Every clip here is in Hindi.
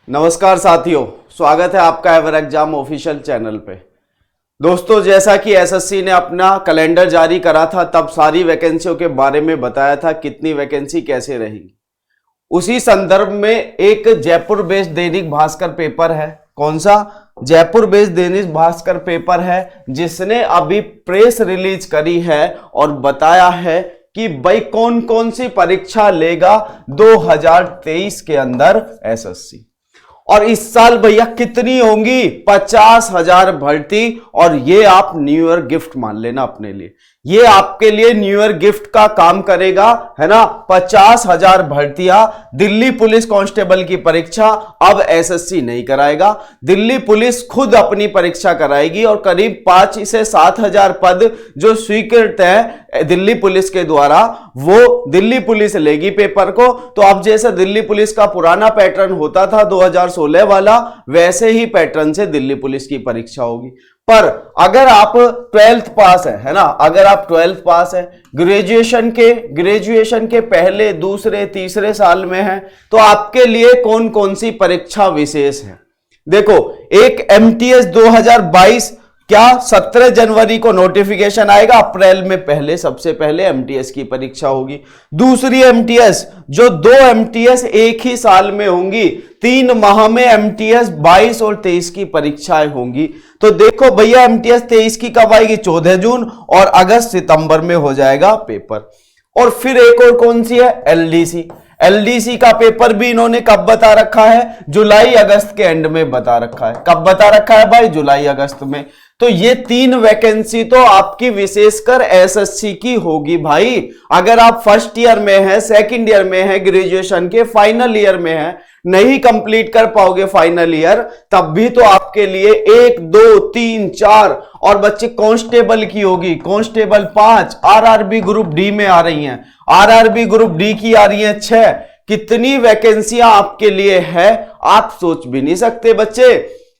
नमस्कार साथियों, स्वागत है आपका एवर एग्जाम ऑफिशियल चैनल पे। दोस्तों, जैसा कि एसएससी ने अपना कैलेंडर जारी करा था तब सारी वैकेंसियों के बारे में बताया था कितनी वैकेंसी कैसे रहेंगी। उसी संदर्भ में एक जयपुर बेस्ड दैनिक भास्कर पेपर है। कौन सा? जयपुर बेस्ड दैनिक भास्कर पेपर है, जिसने अभी प्रेस रिलीज करी है और बताया है कि भाई कौन कौन सी परीक्षा लेगा 2023 के अंदर एसएससी। और इस साल भैया कितनी होंगी? 50,000 भर्ती। और ये आप न्यू ईयर गिफ्ट मान लेना अपने लिए, ये आपके लिए न्यू ईयर गिफ्ट का काम करेगा, है ना। 50,000 भर्तियां। दिल्ली पुलिस कांस्टेबल की परीक्षा अब एसएससी नहीं कराएगा, दिल्ली पुलिस खुद अपनी परीक्षा कराएगी और करीब 5 से 7,000 पद जो स्वीकृत है दिल्ली पुलिस के द्वारा, वो दिल्ली पुलिस लेगी पेपर को। तो अब जैसे दिल्ली पुलिस का पुराना पैटर्न होता था 2016 वाला, वैसे ही पैटर्न से दिल्ली पुलिस की परीक्षा होगी। पर अगर आप 12th पास है ना, अगर आप 12th पास है, ग्रेजुएशन के पहले, दूसरे, तीसरे साल में है, तो आपके लिए कौन कौन सी परीक्षा विशेष है? देखो, एक एमटीएस 2022 क्या 17 जनवरी को नोटिफिकेशन आएगा, अप्रैल में पहले सबसे पहले एमटीएस की परीक्षा होगी। दूसरी एमटीएस, जो 2 एमटीएस एक ही साल में होंगी, 3 माह में एमटीएस 22 और 23 की परीक्षाएं होंगी। तो देखो भैया, एमटीएस 23 की कब आएगी? 14 जून, और अगस्त सितंबर में हो जाएगा पेपर। और फिर एक और कौन सी है? एलडीसी। एलडीसी का पेपर भी इन्होंने कब बता रखा है? जुलाई अगस्त के एंड में बता रखा है। कब बता रखा है भाई? जुलाई अगस्त में। तो ये 3 वैकेंसी तो आपकी विशेषकर एसएससी की होगी भाई। अगर आप फर्स्ट ईयर में है, सेकंड ईयर में है, ग्रेजुएशन के फाइनल ईयर में है, नहीं कंप्लीट कर पाओगे फाइनल ईयर, तब भी तो आपके लिए 1, 2, 3, 4 और बच्चे कांस्टेबल की होगी, कांस्टेबल 5, आरआरबी ग्रुप डी में आ रही हैं, आरआरबी ग्रुप डी की आ रही हैं 6। कितनी वैकेंसियां आपके लिए है, आप सोच भी नहीं सकते बच्चे।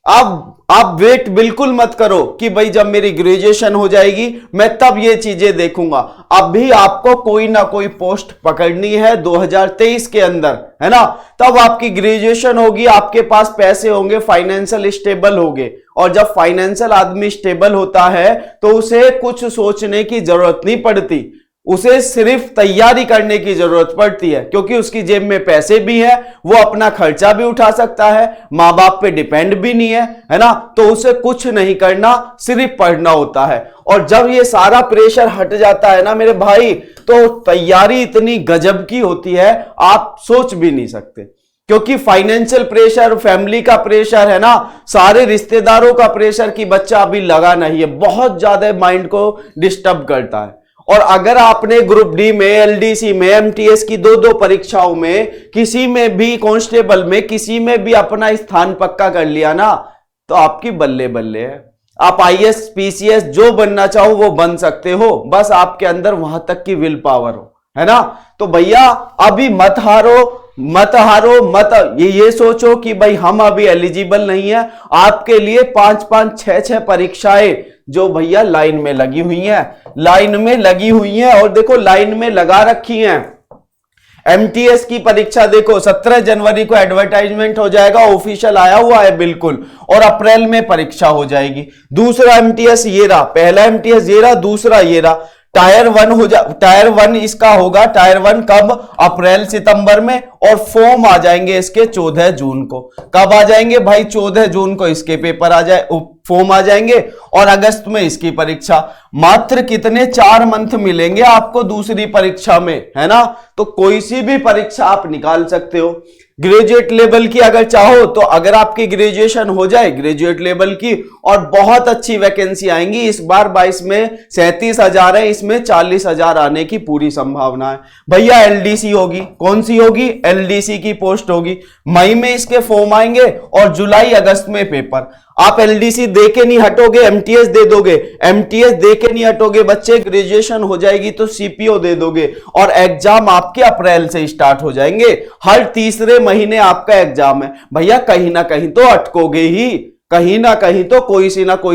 अब आप वेट बिल्कुल मत करो कि भाई जब मेरी ग्रेजुएशन हो जाएगी मैं तब ये चीजें देखूंगा। अभी आपको कोई ना कोई पोस्ट पकड़नी है 2023 के अंदर, है ना। तब आपकी ग्रेजुएशन होगी, आपके पास पैसे होंगे, फाइनेंशियल स्टेबल होंगे। और जब फाइनेंशियल आदमी स्टेबल होता है तो उसे कुछ सोचने की जरूरत नहीं पड़ती, उसे सिर्फ तैयारी करने की जरूरत पड़ती है, क्योंकि उसकी जेब में पैसे भी है, वो अपना खर्चा भी उठा सकता है, मां बाप पे डिपेंड भी नहीं है ना। तो उसे कुछ नहीं करना, सिर्फ पढ़ना होता है। और जब ये सारा प्रेशर हट जाता है ना मेरे भाई, तो तैयारी इतनी गजब की होती है, आप सोच भी नहीं सकते। क्योंकि फाइनेंशियल प्रेशर, फैमिली का प्रेशर, है ना, सारे रिश्तेदारों का प्रेशर कि बच्चा अभी लगा नहीं है, बहुत ज्यादा माइंड को डिस्टर्ब करता है। और अगर आपने ग्रुप डी में, एलडीसी में, एमटीएस की 2-2 परीक्षाओं में, किसी में भी, कांस्टेबल में किसी में भी अपना स्थान पक्का कर लिया ना, तो आपकी बल्ले बल्ले है। आप आईएएस, पीसीएस जो बनना चाहो वो बन सकते हो, बस आपके अंदर वहां तक की विल पावर हो, है ना। तो भैया अभी मत हारो, मत हारो, मत ये सोचो कि भाई हम अभी एलिजिबल नहीं है। आपके लिए 5-5, 6-6 परीक्षाएं जो भैया लाइन में लगी हुई हैं, लाइन में लगी हुई हैं। और देखो लाइन में लगा रखी हैं। एमटीएस की परीक्षा देखो 17 जनवरी को एडवर्टाइजमेंट हो जाएगा, ऑफिशियल आया हुआ है बिल्कुल, और अप्रैल में परीक्षा हो जाएगी। दूसरा एमटीएस ये रहा, पहला एमटीएस ये रहा, दूसरा ये रहा। टायर 1 इसका होगा, टायर 1 कब? अप्रैल सितंबर में। और फॉर्म आ जाएंगे इसके 14 जून को। कब आ जाएंगे भाई? 14 जून को इसके पेपर आ जाए, फॉर्म आ जाएंगे, और अगस्त में इसकी परीक्षा। मात्र कितने? 4 मंथ मिलेंगे आपको दूसरी परीक्षा में, है ना। तो कोई सी भी परीक्षा आप निकाल सकते हो। ग्रेजुएट लेवल की अगर चाहो तो, अगर आपकी ग्रेजुएशन हो जाए ग्रेजुएट लेवल की, और बहुत अच्छी वैकेंसी आएंगी इस बार 22 में 37,000 है, इसमें 40,000 आने की पूरी संभावना है। भैया एलडीसी होगी, कौन सी होगी? एलडीसी की पोस्ट होगी। मई में इसके फॉर्म आएंगे और जुलाई अगस्त में पेपर। आप एलडीसी दे के नहीं हटोगे, एमटीएस दे दोगे, एमटीएस दे के नहीं हटोगे बच्चे, ग्रेजुएशन हो जाएगी तो सीपीओ दे दोगे, और एग्जाम आपके अप्रैल से स्टार्ट हो जाएंगे। हर तीसरे महीने आपका एग्जाम है भैया, कहीं ना कहीं तो अटकोगे ही, कहीं ना कहीं तो कोई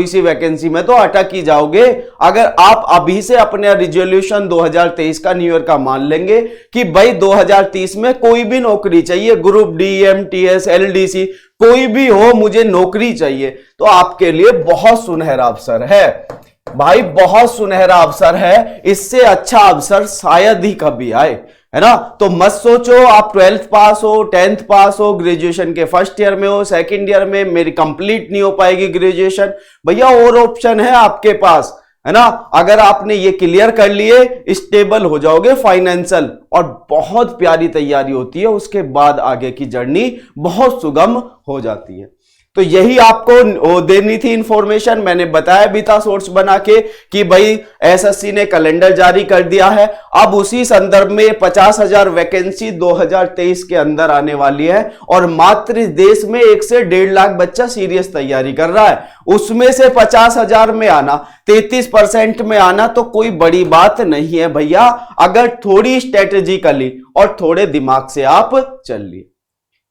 सी वैकेंसी में तो अटक ही जाओगे। अगर आप अभी से अपने रिजोल्यूशन 2023 का न्यू ईयर का मान लेंगे कि भाई 2030 में कोई भी नौकरी चाहिए, ग्रुप डी, एमटीएस, एलडीसी, कोई भी हो, मुझे नौकरी चाहिए, तो आपके लिए बहुत सुनहरा अवसर है भाई, बहुत सुनहरा अवसर है। इससे अच्छा अवसर शायद ही कभी आए, है ना। तो मत सोचो आप 12th पास हो, 10th पास हो, ग्रेजुएशन के फर्स्ट ईयर में हो, सेकंड ईयर में मेरी कंप्लीट नहीं हो पाएगी ग्रेजुएशन, भैया और ऑप्शन है आपके पास, है ना। अगर आपने ये क्लियर कर लिए, स्टेबल हो जाओगे फाइनेंशियल, और बहुत प्यारी तैयारी होती है, उसके बाद आगे की जर्नी बहुत सुगम हो जाती है। तो यही आपको देनी थी इंफॉर्मेशन। मैंने बताया भी था सोर्स बना के कि भाई एसएससी ने कैलेंडर जारी कर दिया है, अब उसी संदर्भ में 50,000 वैकेंसी 2023 के अंदर आने वाली है, और मात्र देश में 1 से 1.5 लाख बच्चा सीरियस तैयारी कर रहा है, उसमें से 50,000 में आना, 33% में आना तो कोई बड़ी बात नहीं है भैया, अगर थोड़ी स्ट्रेटेजिकली और थोड़े दिमाग से आप चल लिए।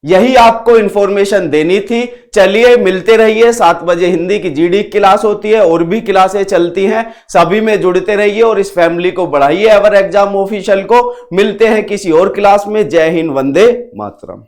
यही आपको इंफॉर्मेशन देनी थी। चलिए मिलते रहिए, 7 बजे हिंदी की जीडी क्लास होती है, और भी क्लासें चलती हैं, सभी में जुड़ते रहिए और इस फैमिली को बढ़ाइए। एवर एग्जाम ऑफिशियल को मिलते हैं किसी और क्लास में। जय हिंद, वंदे मातरम।